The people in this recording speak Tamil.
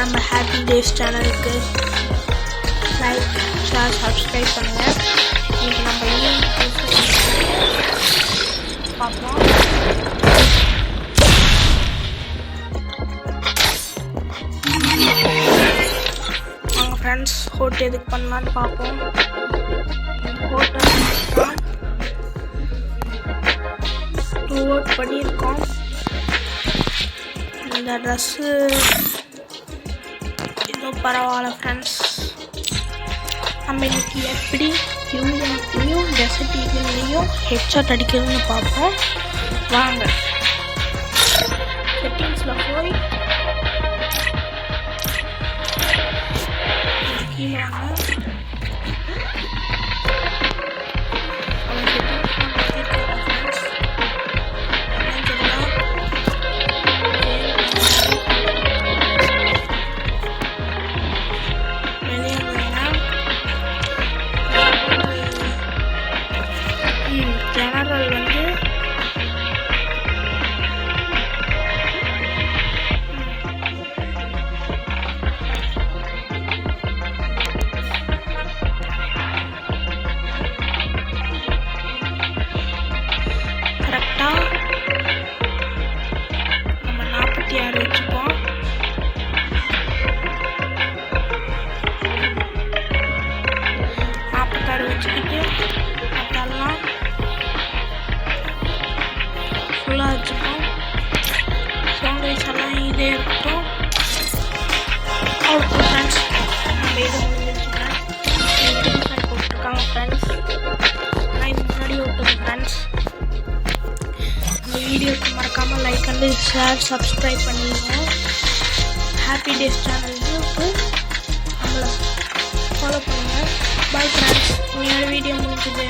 நம்ம ஹாப்பி டேஸ் சேனலுக்கு லைக் ஷேர் சப்ஸ்கிரைப் பண்ணுங்கள். இன்றைக்கி நம்ம பார்ப்போம். வாங்க ஃப்ரெண்ட்ஸ், ஹோட் எதுக்கு பண்ணலான்னு பார்ப்போம். ஹோட் பண்ணியிருக்கோம். இந்த ட்ரெஸ்ஸு இன்னும் பரவாயில்ல ஃப்ரெண்ட்ஸ். நம்ம இன்னைக்கு எப்படி யூஎன்லையும் டெசர்ட் ஈகிள்லையும் ஹெட்ஷாட் அடிக்கிறதுன்னு பார்ப்போம். வாங்க செட்டிங்ஸில் போய் கீழே வாங்க. ஜெனரல் வந்து கரெக்டாக நம்ம 46 வச்சுப்போம். வச்சுக்கிட்டு அதெல்லாம் ஃபுல்லாக வச்சுப்போம். சவுண்ட்ஸ் எல்லாம் இதே இருக்கட்டும். அவ்வளோ ஃப்ரெண்ட்ஸ், நம்ம இது முடிஞ்சிருச்சுங்க. போட்டுருக்காங்க ஃப்ரெண்ட்ஸ். நான் இது முன்னாடி விட்டுருக்கேன் ஃப்ரெண்ட்ஸ். இந்த வீடியோக்கு மறக்காமல் லைக் அண்ட் ஷேர் சப்ஸ்கிரைப் பண்ணிடுங்க. ஹாப்பி டேஸ் சேனலுக்கு நம்மளை ஃபாலோ பண்ணுங்கள். Bye friends. இன்னொரு வீடியோ முடிஞ்சுது.